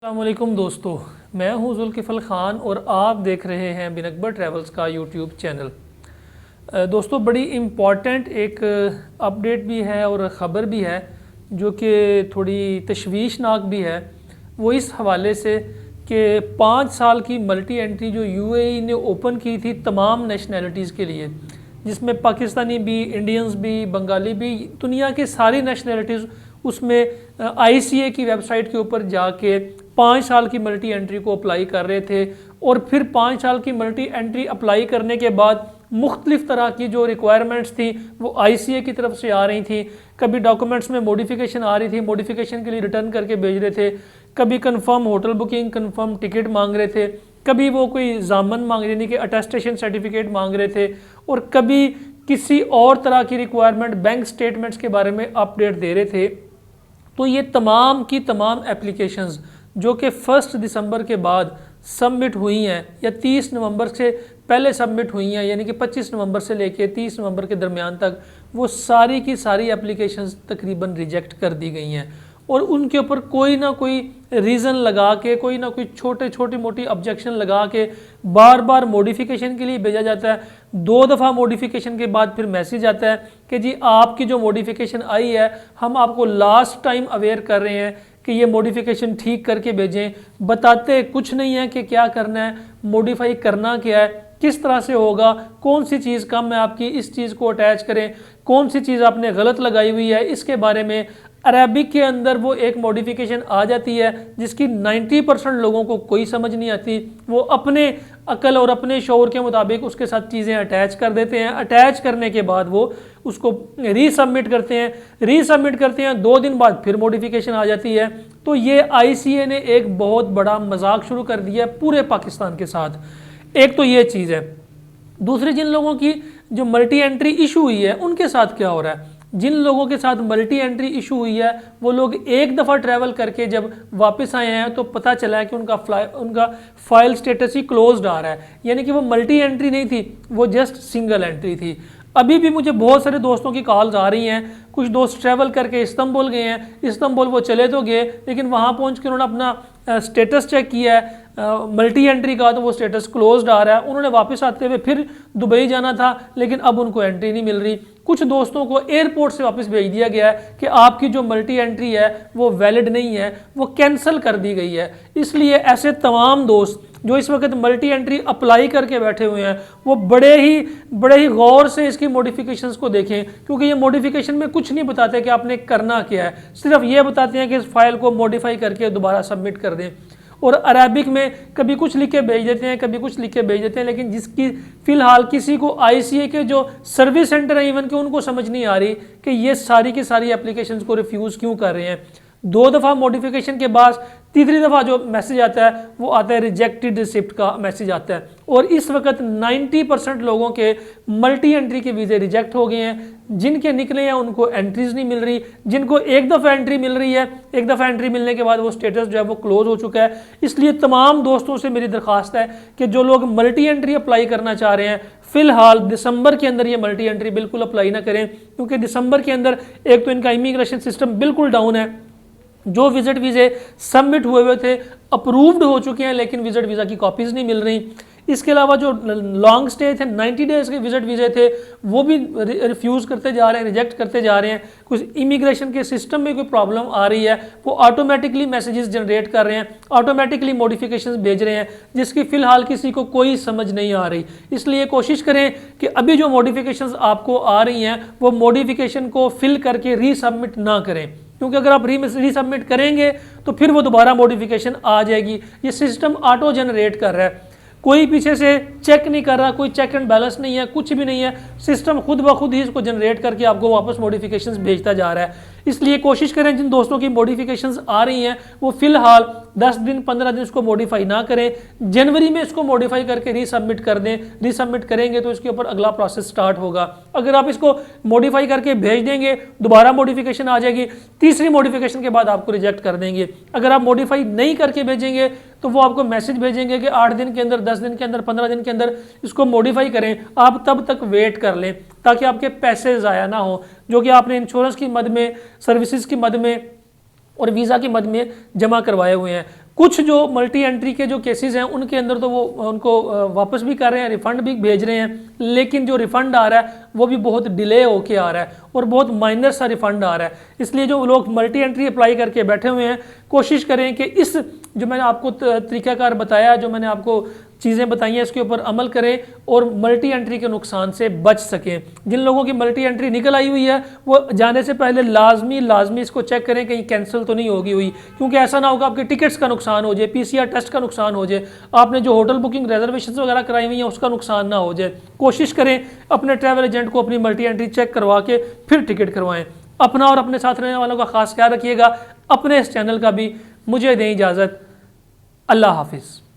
अस्सलामुअलैकुम दोस्तों, मैं हूं जुल्किफ़ल ख़ान और आप देख रहे हैं बिन अकबर ट्रैवल्स का यूट्यूब चैनल। दोस्तों, बड़ी इम्पॉर्टेंट एक अपडेट भी है और ख़बर भी है जो कि थोड़ी तशवीशनाक भी है। वो इस हवाले से कि 5 साल की मल्टी एंट्री जो यूएई ने ओपन की थी तमाम नेशनैलिटीज़ के लिए, जिसमें पाकिस्तानी भी, इंडियंस भी, बंगाली भी, दुनिया की सारी नेशनैलिटीज़ उसमें आईसीए की वेबसाइट के ऊपर जाके 5 साल की मल्टी एंट्री को अप्लाई कर रहे थे। और फिर 5 साल की मल्टी एंट्री अप्लाई करने के बाद मुख्तलिफ तरह की जो रिक्वायरमेंट्स थी वो आईसीए की तरफ से आ रही थी। कभी डॉक्यूमेंट्स में मॉडिफिकेशन आ रही थी, मॉडिफिकेशन के लिए रिटर्न करके भेज रहे थे। कभी confirm hotel booking, confirm ticket मांग रहे थे। कभी वो कोई जामन मांग रहे, यानी कि अटेस्टेशन सर्टिफिकेट मांग रहे थे। और कभी किसी और तरह की रिक्वायरमेंट, बैंक स्टेटमेंट्स के बारे में अपडेट दे रहे थे। तो ये तमाम की तमाम एप्लीकेशंस जो कि 1 दिसंबर के बाद सबमिट हुई हैं या 30 नवंबर से पहले सबमिट हुई हैं, यानी कि 25 नवंबर से लेके 30 नवंबर के दरमियान तक, वो सारी की सारी एप्लीकेशंस तकरीबन रिजेक्ट कर दी गई हैं। और उनके ऊपर कोई ना कोई रीज़न लगा के, कोई ना कोई छोटी मोटी ऑब्जेक्शन लगा के बार बार मॉडिफिकेशन के लिए भेजा जाता है। 2 दफ़ा मॉडिफिकेशन के बाद फिर मैसेज आता है कि जी आपकी जो मॉडिफिकेशन आई है हम आपको लास्ट टाइम अवेयर कर रहे हैं कि ये मॉडिफिकेशन ठीक करके भेजें। बताते कुछ नहीं है कि क्या करना है, मॉडिफाई करना क्या है, किस तरह से होगा, कौन सी चीज़ कम है आपकी, इस चीज़ को अटैच करें, कौन सी चीज़ आपने गलत लगाई हुई है, इसके बारे में अरबिक के अंदर वो एक मॉडिफिकेशन आ जाती है जिसकी 90% लोगों को कोई समझ नहीं आती। वो अपने अकल और अपने शौर के मुताबिक उसके साथ चीज़ें अटैच कर देते हैं। अटैच करने के बाद वो उसको रीसबमिट करते हैं 2 दिन बाद फिर मॉडिफिकेशन आ जाती है। तो ये आईसीए ने एक बहुत बड़ा मजाक शुरू कर दिया है पूरे पाकिस्तान के साथ। एक तो ये चीज़ है। दूसरी, जिन लोगों की जो मल्टी एंट्री इशू हुई है उनके साथ क्या हो रहा है। जिन लोगों के साथ मल्टी एंट्री इशू हुई है वो लोग एक दफ़ा ट्रैवल करके जब वापस आए हैं तो पता चला है कि उनका फाइल स्टेटस ही क्लोज्ड आ रहा है, यानी कि वो मल्टी एंट्री नहीं थी, वो जस्ट सिंगल एंट्री थी। अभी भी मुझे बहुत सारे दोस्तों की कॉल्स आ रही हैं। कुछ दोस्त ट्रैवल करके इस्तांबुल गए हैं, इस्तांबुल वो चले तो गए लेकिन वहाँ पहुँच के उन्होंने अपना स्टेटस चेक किया है मल्टी एंट्री का, तो वो स्टेटस क्लोज्ड आ रहा है। उन्होंने वापस आते हुए फिर दुबई जाना था लेकिन अब उनको एंट्री नहीं मिल रही। कुछ दोस्तों को एयरपोर्ट से वापस भेज दिया गया है कि आपकी जो मल्टी एंट्री है वो वैलिड नहीं है, वो कैंसिल कर दी गई है। इसलिए ऐसे तमाम दोस्त जो इस वक्त मल्टी एंट्री अप्लाई करके बैठे हुए हैं वो बड़े ही गौर से इसकी मॉडिफिकेशंस को देखें, क्योंकि ये मॉडिफिकेशन में कुछ नहीं बताते कि आपने करना क्या है, सिर्फ ये बताते हैं कि इस फाइल को मॉडिफाई करके दोबारा सबमिट कर दें। और अरबिक में कभी कुछ लिख के भेज देते हैं, कभी कुछ लिख के भेज देते हैं, लेकिन जिसकी फ़िलहाल किसी को आईसीए के जो सर्विस सेंटर है इवन के उनको समझ नहीं आ रही कि ये सारी की सारी एप्लीकेशंस को रिफ्यूज़ क्यों कर रहे हैं। 2 दफ़ा मॉडिफिकेशन के बाद तीसरी दफ़ा जो मैसेज आता है वो आता है रिजेक्टेड रिसिप्ट का मैसेज आता है। और इस वक्त 90% लोगों के मल्टी एंट्री के वीज़े रिजेक्ट हो गए हैं। जिनके निकले हैं उनको एंट्रीज नहीं मिल रही, जिनको एक दफ़ा एंट्री मिल रही है, एक दफ़ा एंट्री मिलने के बाद वो स्टेटस जो है वो क्लोज हो चुका है। इसलिए तमाम दोस्तों से मेरी दरख्वास्त है कि जो लोग मल्टी एंट्री अप्लाई करना चाह रहे हैं फ़िलहाल दिसंबर के अंदर ये मल्टी एंट्री बिल्कुल अप्लाई ना करें, क्योंकि दिसंबर के अंदर एक तो इनका इमिग्रेशन सिस्टम बिल्कुल डाउन है। जो विजिट वीज़े सबमिट हुए थे अप्रूव्ड हो चुके हैं लेकिन विजिट वीज़ा की कॉपीज़ नहीं मिल रही। इसके अलावा जो लॉन्ग स्टे थे 90 डेज़ के विजिट वीज़े थे वो भी रिफ्यूज़ करते जा रहे हैं, रिजेक्ट करते जा रहे हैं। कुछ इमिग्रेशन के सिस्टम में कोई प्रॉब्लम आ रही है, वो ऑटोमेटिकली मैसेजेस जनरेट कर रहे हैं, ऑटोमेटिकली मॉडिफिकेशंस भेज रहे हैं, जिसकी फ़िलहाल किसी को कोई समझ नहीं आ रही। इसलिए कोशिश करें कि अभी जो मॉडिफिकेशंस आपको आ रही हैं वो मॉडिफिकेशन को फिल करके रीसबमिट ना करें, क्योंकि अगर आप रीसबमिट करेंगे तो फिर वो दोबारा मॉडिफिकेशन आ जाएगी। ये सिस्टम ऑटो जनरेट कर रहा है, कोई पीछे से चेक नहीं कर रहा, कोई चेक एंड बैलेंस नहीं है, कुछ भी नहीं है। सिस्टम खुद ब खुद ही इसको जनरेट करके आपको वापस मॉडिफिकेशंस भेजता जा रहा है। इसलिए कोशिश करें जिन दोस्तों की मॉडिफिकेशंस आ रही हैं वो फ़िलहाल 10 दिन 15 दिन इसको मॉडिफाई ना करें, जनवरी में इसको मॉडिफाई करके रीसबमिट कर दें। रीसबमिट करेंगे तो इसके ऊपर अगला प्रोसेस स्टार्ट होगा। अगर आप इसको मॉडिफाई करके भेज देंगे दोबारा मॉडिफिकेशन आ जाएगी, तीसरी मॉडिफिकेशन के बाद आपको रिजेक्ट कर देंगे। अगर आप मॉडिफाई नहीं करके भेजेंगे तो वो आपको मैसेज भेजेंगे कि 8 दिन के अंदर, 10 दिन के अंदर, 15 दिन के अंदर इसको मॉडिफाई करें। आप तब तक वेट कर लें ताकि आपके पैसे ज़ाया ना हो जो कि आपने इंश्योरेंस की मद में, सर्विसेज की मद में और वीज़ा की मद में जमा करवाए हुए हैं। कुछ जो मल्टी एंट्री के जो केसेस हैं उनके अंदर तो वो उनको वापस भी कर रहे हैं, रिफ़ंड भी भेज रहे हैं, लेकिन जो रिफ़ंड आ रहा है वो भी बहुत डिले होके आ रहा है और बहुत माइनर सा रिफ़ंड आ रहा है। इसलिए जो लोग मल्टी एंट्री अप्लाई करके बैठे हुए हैं, कोशिश करें कि इस जो मैंने आपको तरीक़ाकार बताया, जो मैंने आपको चीज़ें बताई हैं, इसके ऊपर अमल करें और मल्टी एंट्री के नुकसान से बच सकें। जिन लोगों की मल्टी एंट्री निकल आई हुई है वो जाने से पहले लाजमी इसको चेक करें कहीं कैंसिल तो नहीं होगी हुई, क्योंकि ऐसा ना होगा आपके टिकट्स का नुकसान हो जाए, PCR टेस्ट का नुकसान हो जाए, आपने जो होटल बुकिंग रिजर्वेशन वगैरह कराई हुई हैं उसका नुकसान ना हो जाए। कोशिश करें अपने ट्रैवल एजेंट को अपनी मल्टी एंट्री चेक करवा के फिर टिकट करवाएं। अपना और अपने साथ रहने वालों का खास ख्याल रखिएगा। अपने इस चैनल का भी मुझे दें इजाज़त। अल्लाह हाफिज़।